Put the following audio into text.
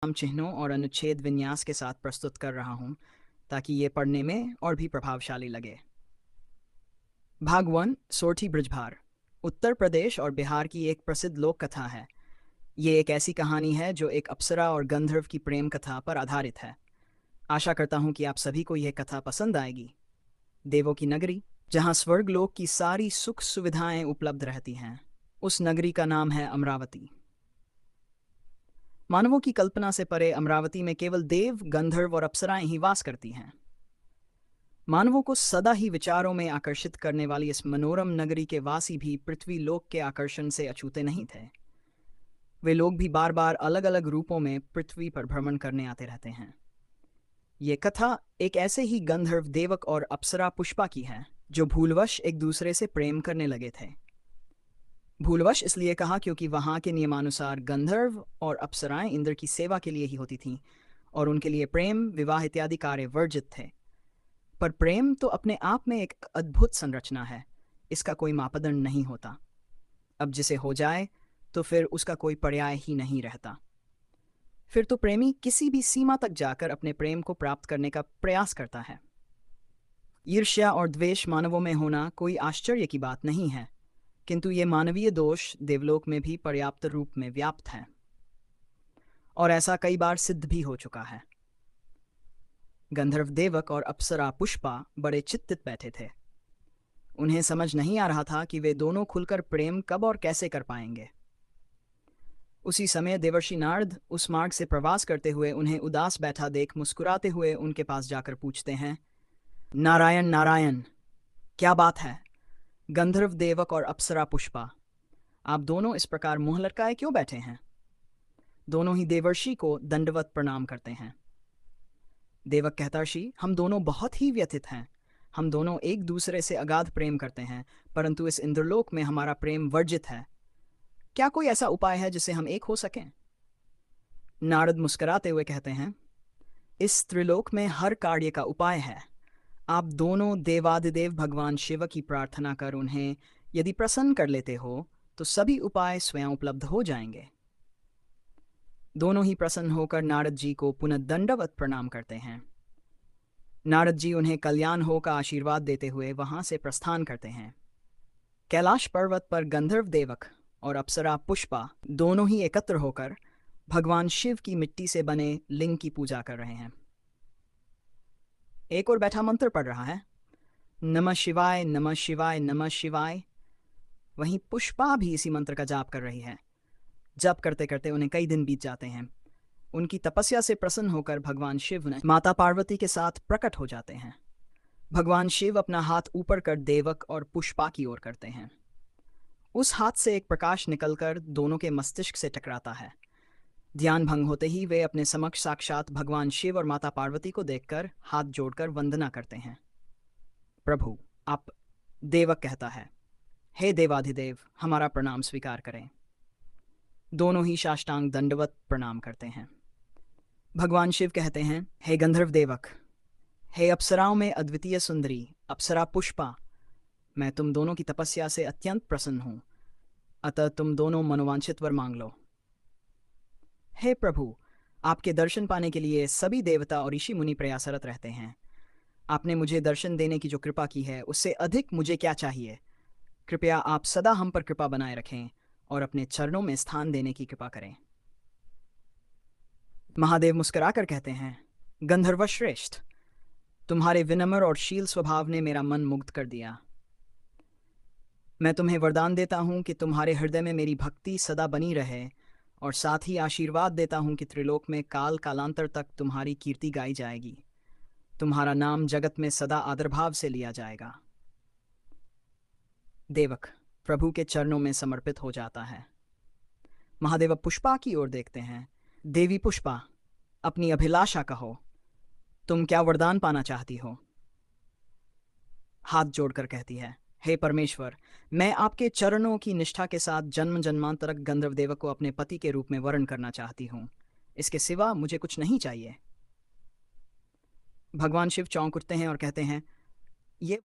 नाम चिन्हों और अनुच्छेद विन्यास के साथ प्रस्तुत कर रहा हूँ ताकि ये पढ़ने में और भी प्रभावशाली लगे। भाग 1 सोरठी बृजभार उत्तर प्रदेश और बिहार की एक प्रसिद्ध लोक कथा है। ये एक ऐसी कहानी है जो एक अप्सरा और गंधर्व की प्रेम कथा पर आधारित है। आशा करता हूँ कि आप सभी को यह कथा पसंद आएगी। देवों की नगरी, जहाँ स्वर्गलोक की सारी सुख सुविधाएं उपलब्ध रहती हैं, उस नगरी का नाम है अमरावती। मानवों की कल्पना से परे अमरावती में केवल देव, गंधर्व और अप्सराएं ही वास करती हैं। मानवों को सदा ही विचारों में आकर्षित करने वाली इस मनोरम नगरी के वासी भी पृथ्वी लोक के आकर्षण से अछूते नहीं थे। वे लोग भी बार बार अलग अलग रूपों में पृथ्वी पर भ्रमण करने आते रहते हैं। ये कथा एक ऐसे ही गंधर्व देवक और अप्सरा पुष्पा की है जो भूलवश एक दूसरे से प्रेम करने लगे थे। भूलवश इसलिए कहा क्योंकि वहां के नियमानुसार गंधर्व और अप्सराएं इंद्र की सेवा के लिए ही होती थीं और उनके लिए प्रेम, विवाह इत्यादि कार्य वर्जित थे। पर प्रेम तो अपने आप में एक अद्भुत संरचना है, इसका कोई मापदंड नहीं होता। अब जिसे हो जाए तो फिर उसका कोई पर्याय ही नहीं रहता। फिर तो प्रेमी किसी भी सीमा तक जाकर अपने प्रेम को प्राप्त करने का प्रयास करता है। ईर्ष्या और द्वेष मानवों में होना कोई आश्चर्य की बात नहीं है, किंतु ये मानवीय दोष देवलोक में भी पर्याप्त रूप में व्याप्त हैं और ऐसा कई बार सिद्ध भी हो चुका है। गंधर्व देवक और अप्सरा पुष्पा बड़े चिंतित बैठे थे। उन्हें समझ नहीं आ रहा था कि वे दोनों खुलकर प्रेम कब और कैसे कर पाएंगे। उसी समय देवर्षि नारद उस मार्ग से प्रवास करते हुए उन्हें उदास बैठा देख मुस्कुराते हुए उनके पास जाकर पूछते हैं, नारायण नारायण, क्या बात है? गंधर्व देवक और अप्सरा पुष्पा, आप दोनों इस प्रकार मुंह लटकाए क्यों बैठे हैं? दोनों ही देवर्षि को दंडवत प्रणाम करते हैं। देवक कहता, ऋषि, हम दोनों बहुत ही व्यथित हैं। हम दोनों एक दूसरे से अगाध प्रेम करते हैं, परंतु इस इंद्रलोक में हमारा प्रेम वर्जित है। क्या कोई ऐसा उपाय है जिससे हम एक हो सकें? नारद मुस्कुराते हुए कहते हैं, इस त्रिलोक में हर कार्य का उपाय है। आप दोनों देवादिदेव भगवान शिव की प्रार्थना कर उन्हें यदि प्रसन्न कर लेते हो तो सभी उपाय स्वयं उपलब्ध हो जाएंगे। दोनों ही प्रसन्न होकर नारद जी को पुनः दंडवत प्रणाम करते हैं। नारद जी उन्हें कल्याण हो का आशीर्वाद देते हुए वहां से प्रस्थान करते हैं। कैलाश पर्वत पर गंधर्व देवक और अप्सरा पुष्पा दोनों ही एकत्र होकर भगवान शिव की मिट्टी से बने लिंग की पूजा कर रहे हैं। एक और बैठा मंत्र पढ़ रहा है, नमः शिवाय नमः शिवाय नमः शिवाय। वहीं पुष्पा भी इसी मंत्र का जाप कर रही है। जप करते करते उन्हें कई दिन बीत जाते हैं। उनकी तपस्या से प्रसन्न होकर भगवान शिव ने माता पार्वती के साथ प्रकट हो जाते हैं। भगवान शिव अपना हाथ ऊपर कर देवक और पुष्पा की ओर करते हैं। उस हाथ से एक प्रकाश निकलकर दोनों के मस्तिष्क से टकराता है। ध्यान भंग होते ही वे अपने समक्ष साक्षात भगवान शिव और माता पार्वती को देखकर हाथ जोड़कर वंदना करते हैं। प्रभु, आप। देवक कहता है, हे देवाधिदेव, हमारा प्रणाम स्वीकार करें। दोनों ही साष्टांग दंडवत प्रणाम करते हैं। भगवान शिव कहते हैं, हे गंधर्व देवक, हे अप्सराओं में अद्वितीय सुंदरी अप्सरा पुष्पा, मैं तुम दोनों की तपस्या से अत्यंत प्रसन्न हूं, अतः तुम दोनों मनोवांछित वर मांग लो। हे प्रभु, आपके दर्शन पाने के लिए सभी देवता और ऋषि मुनि प्रयासरत रहते हैं। आपने मुझे दर्शन देने की जो कृपा की है उससे अधिक मुझे क्या चाहिए। कृपया आप सदा हम पर कृपा बनाए रखें और अपने चरणों में स्थान देने की कृपा करें। महादेव मुस्कुराकर कहते हैं, गंधर्व श्रेष्ठ, तुम्हारे विनम्र और शील स्वभाव ने मेरा मन मुग्ध कर दिया। मैं तुम्हें वरदान देता हूं कि तुम्हारे हृदय में मेरी भक्ति सदा बनी रहे और साथ ही आशीर्वाद देता हूं कि त्रिलोक में काल कालांतर तक तुम्हारी कीर्ति गाई जाएगी। तुम्हारा नाम जगत में सदा आदरभाव से लिया जाएगा। देवक प्रभु के चरणों में समर्पित हो जाता है। महादेव पुष्पा की ओर देखते हैं। देवी पुष्पा, अपनी अभिलाषा कहो, तुम क्या वरदान पाना चाहती हो? हाथ जोड़कर कहती है, हे परमेश्वर, मैं आपके चरणों की निष्ठा के साथ जन्म जन्मांतरक गंधर्व देवक को अपने पति के रूप में वर्ण करना चाहती हूँ। इसके सिवा मुझे कुछ नहीं चाहिए। भगवान शिव चौंक उठते हैं और कहते हैं, ये